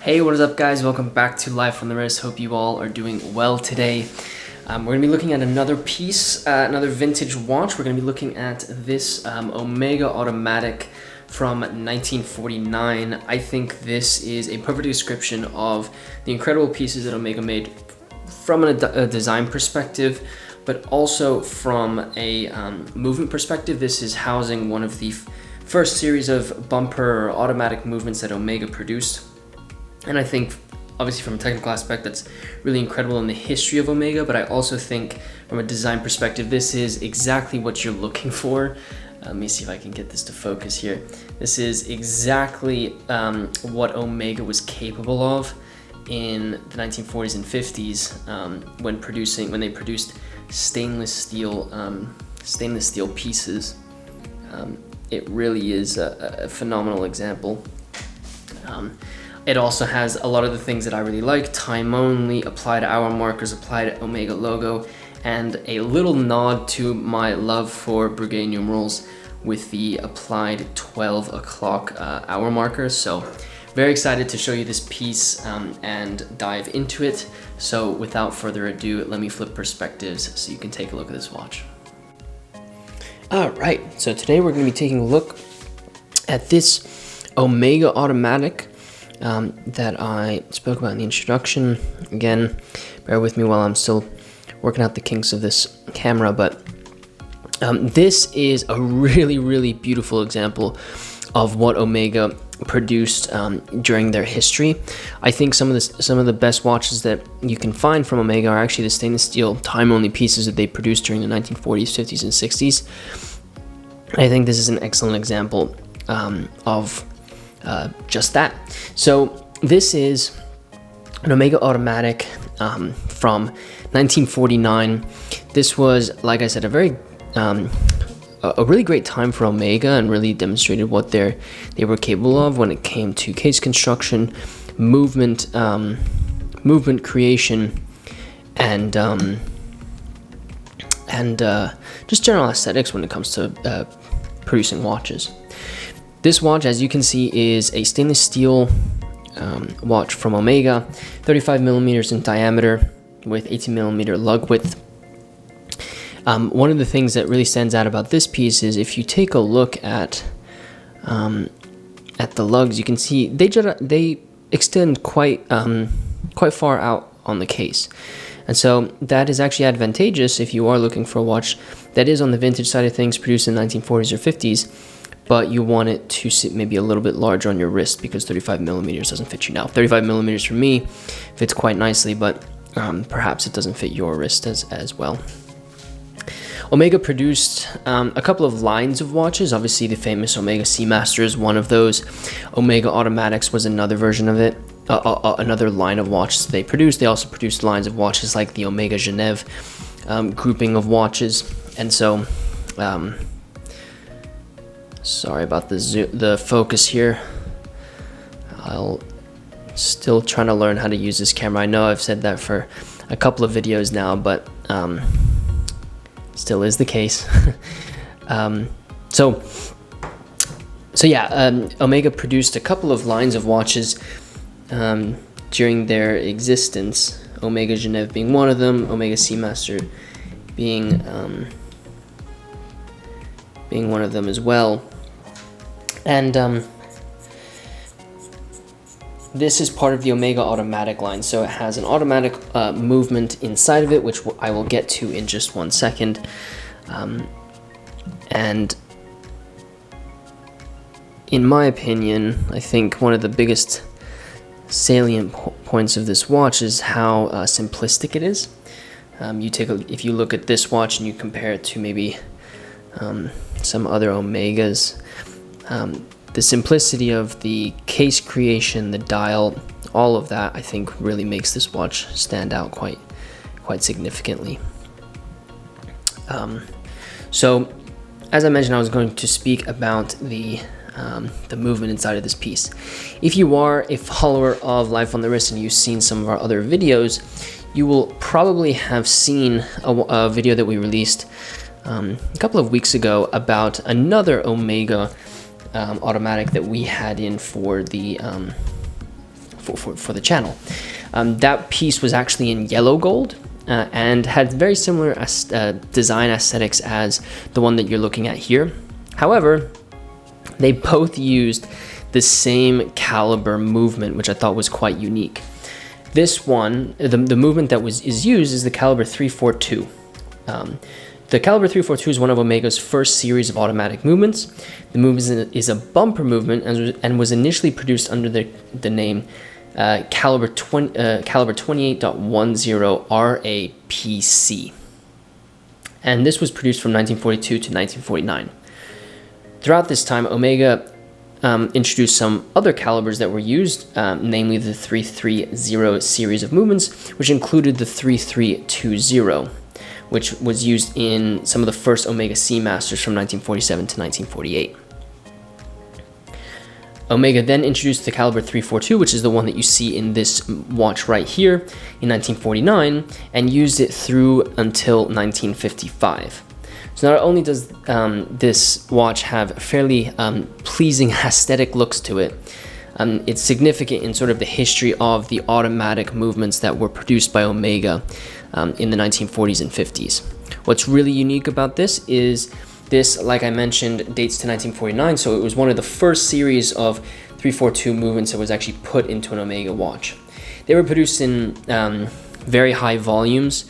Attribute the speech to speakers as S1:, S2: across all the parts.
S1: Hey, what is up guys? Welcome back to Life on the Wrist. Hope you all are doing well today. We're going to be looking at another piece, another vintage watch. We're going to be looking at this Omega automatic from 1949. I think this is a perfect description of the incredible pieces that Omega made from a design perspective, but also from a movement perspective. This is housing one of the first series of bumper or automatic movements that Omega produced. And I think, obviously from a technical aspect, that's really incredible in the history of Omega, but I also think from a design perspective, this is exactly what you're looking for. Let me see if I can get this to focus here. This is exactly what Omega was capable of in the 1940s and 50s when they produced stainless steel pieces. It really is a phenomenal example. It also has a lot of the things that I really like: time only, applied hour markers, applied Omega logo, and a little nod to my love for Breguet numerals with the applied 12 o'clock hour markers. So very excited to show you this piece and dive into it. So without further ado, let me flip perspectives so you can take a look at this watch. All right, so today we're going to be taking a look at this Omega automatic that I spoke about in the introduction. Again, bear with me while I'm still working out the kinks of this camera, but this is a really beautiful example of what Omega produced during their history. I think some of the best watches that you can find from Omega are actually the stainless steel time-only pieces that they produced during the 1940s, 50s, and 60s. I think this is an excellent example of just that. So this is an Omega automatic from 1949. This was, like I said, a really great time for Omega, and really demonstrated what they were capable of when it came to case construction, movement creation, and just general aesthetics when it comes to producing watches. This watch, as you can see, is a stainless steel watch from Omega, 35 millimeters in diameter with 18 millimeter lug width. One of the things that really stands out about this piece is if you take a look at the lugs, you can see they extend quite far out on the case. And so that is actually advantageous if you are looking for a watch that is on the vintage side of things, produced in the 1940s or 50s, but you want it to sit maybe a little bit larger on your wrist, because 35 millimeters doesn't fit you now. 35 millimeters for me fits quite nicely, but perhaps it doesn't fit your wrist as well. Omega produced a couple of lines of watches. Obviously, the famous Omega Seamaster is one of those. Omega Automatics was another version of it, another line of watches they produced. They also produced lines of watches like the Omega Genève grouping of watches. And so, sorry about the focus here. I'll still trying to learn how to use this camera. I know I've said that for a couple of videos now, but still is the case. So yeah, Omega produced a couple of lines of watches during their existence. Omega Genève being one of them, Omega Seamaster being one of them as well. And this is part of the Omega automatic line, so it has an automatic movement inside of it, which I will get to in just one second. And in my opinion, I think one of the biggest salient points of this watch is how simplistic it is. If you look at this watch and you compare it to maybe some other Omegas, the simplicity of the case creation, the dial, all of that, I think really makes this watch stand out quite significantly. So, as I mentioned, I was going to speak about the movement inside of this piece. If you are a follower of Life on the Wrist and you've seen some of our other videos, you will probably have seen a video that we released a couple of weeks ago about another Omega automatic that we had in for for the channel. That piece was actually in yellow gold and had very similar design aesthetics as the one that you're looking at here. However, they both used the same caliber movement, which I thought was quite unique. This one, the movement that is used is the caliber 342. The caliber 342 is one of Omega's first series of automatic movements. The movement is a bumper movement and was initially produced under the name caliber 28.10 RAPC. And this was produced from 1942 to 1949. Throughout this time, Omega introduced some other calibers that were used, namely the 330 series of movements, which included the 3320, which was used in some of the first Omega Seamasters from 1947 to 1948. Omega then introduced the caliber 342, which is the one that you see in this watch right here, in 1949, and used it through until 1955. So not only does this watch have fairly pleasing aesthetic looks to it, it's significant in sort of the history of the automatic movements that were produced by Omega in the 1940s and 50s. What's really unique about this is this, like I mentioned, dates to 1949, so it was one of the first series of 342 movements that was actually put into an Omega watch. They were produced in very high volumes.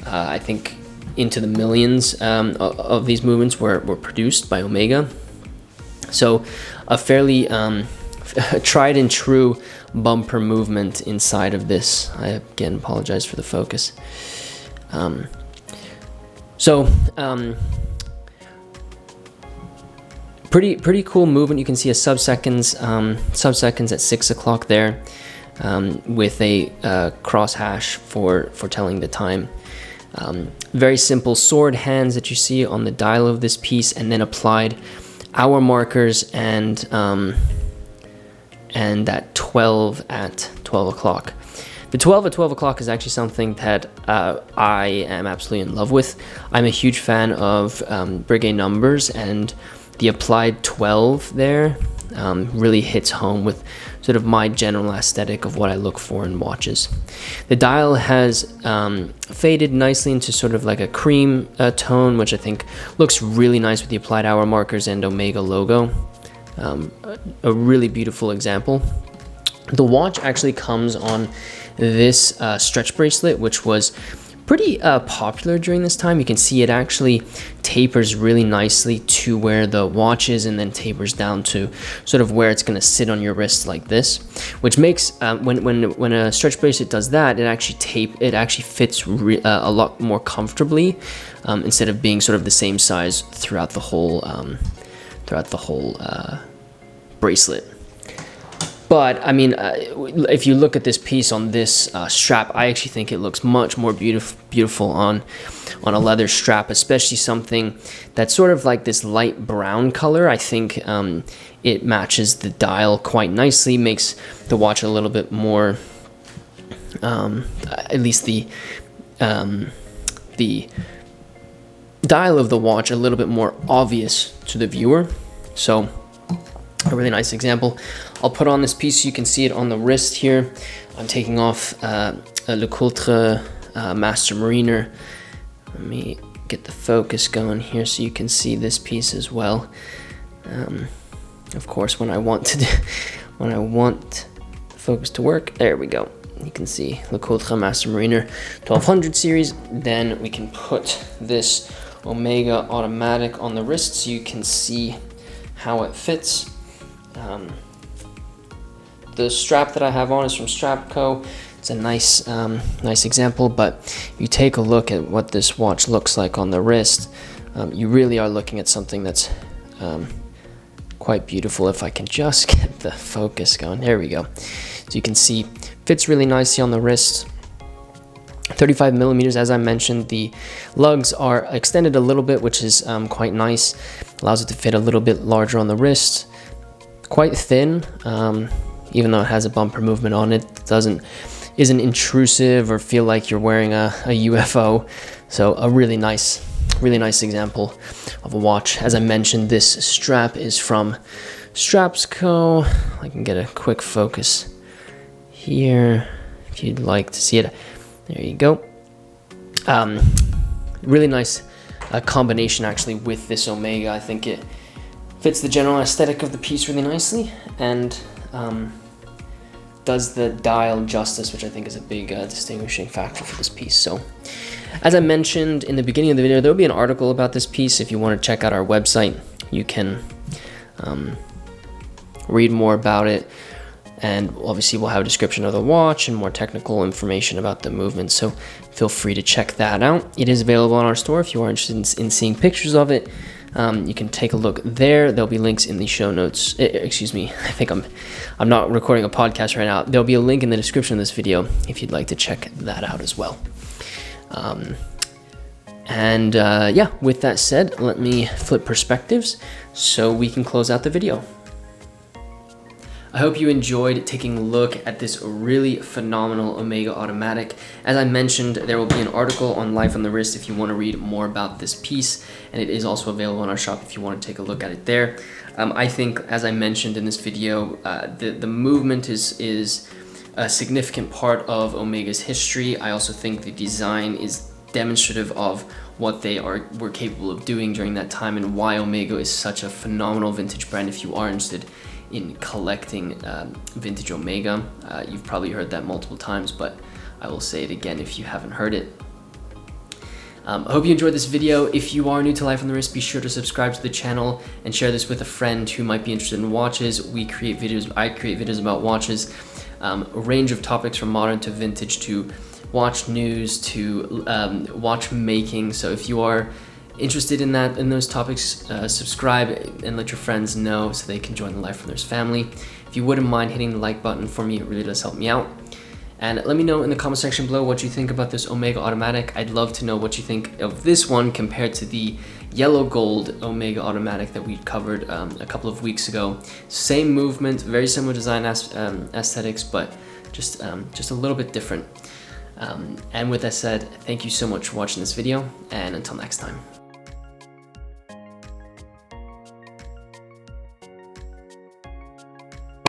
S1: I think into the millions of these movements were produced by Omega. So a fairly tried and true bumper movement inside of this. I again apologize for the focus. Pretty cool movement. You can see a sub-seconds at 6 o'clock there, with a cross hash for telling the time. Very simple sword hands that you see on the dial of this piece, and then applied hour markers and that 12 at 12 o'clock. The 12 at 12 o'clock is actually something that I am absolutely in love with. I'm a huge fan of Breguet numbers, and the applied 12 there really hits home with sort of my general aesthetic of what I look for in watches. The dial has faded nicely into sort of like a cream tone, which I think looks really nice with the applied hour markers and Omega logo. A really beautiful example. The watch actually comes on this stretch bracelet, which was pretty popular during this time. You can see it actually tapers really nicely to where the watch is, and then tapers down to sort of where it's going to sit on your wrist like this, which makes when a stretch bracelet does that, it actually fits a lot more comfortably, instead of being sort of the same size throughout the whole bracelet. But I mean, if you look at this piece on this strap, I actually think it looks much more beautiful on a leather strap, especially something that's sort of like this light brown color. I think it matches the dial quite nicely, makes the watch a little bit more, at least the dial of the watch a little bit more obvious to the viewer. So a really nice example. I'll put on this piece so you can see it on the wrist here. I'm taking off a Le Coultre Master Mariner. Let me get the focus going here so you can see this piece as well. Of course, when I want the focus to work, there we go. You can see Le Coultre Master Mariner 1200 series. Then we can put this Omega automatic on the wrist so you can see how it fits. The strap that I have on is from Strapco. It's a nice example, but you take a look at what this watch looks like on the wrist, you really are looking at something that's quite beautiful. If I can just get the focus going, there we go. So you can see, fits really nicely on the wrist. 35 millimeters, as I mentioned. The lugs are extended a little bit, which is quite nice. Allows it to fit a little bit larger on the wrist. Quite thin, even though it has a bumper movement on it. Isn't intrusive or feel like you're wearing a UFO. So a really nice example of a watch. As I mentioned, this strap is from Strapsco. I can get a quick focus here if you'd like to see it. There you go. Really nice combination actually with this Omega. I think it fits the general aesthetic of the piece really nicely, and does the dial justice, which I think is a big distinguishing factor for this piece. So as I mentioned in the beginning of the video, there will be an article about this piece. If you want to check out our website, you can read more about it, and obviously we'll have a description of the watch and more technical information about the movement, so feel free to check that out. It is available on our store if you are interested in seeing pictures of it. You can take a look there. There'll be links in the show notes. Excuse me, I think I'm not recording a podcast right now. There'll be a link in the description of this video if you'd like to check that out as well. Yeah, with that said, let me flip perspectives so we can close out the video. I hope you enjoyed taking a look at this really phenomenal Omega automatic. As I mentioned, there will be an article on Life on the Wrist if you want to read more about this piece, and it is also available on our shop if you want to take a look at it there. I think, as I mentioned in this video, the movement is a significant part of Omega's history. I also think the design is demonstrative of what they were capable of doing during that time, and why Omega is such a phenomenal vintage brand if you are interested in collecting vintage Omega. You've probably heard that multiple times, but I will say it again if you haven't heard it. I hope you enjoyed this video. If you are new to Life on the Wrist, be sure to subscribe to the channel and share this with a friend who might be interested in watches. I create videos about watches, a range of topics from modern to vintage to watch news to watchmaking. So if you are interested in those topics, subscribe and let your friends know so they can join the Life on the Wrist family. If you wouldn't mind hitting the like button for me, it really does help me out. And let me know in the comment section below what you think about this Omega automatic. I'd love to know what you think of this one compared to the yellow gold Omega automatic that we covered a couple of weeks ago. Same movement, very similar design aesthetics, but just a little bit different. And with that said, thank you so much for watching this video, and until next time.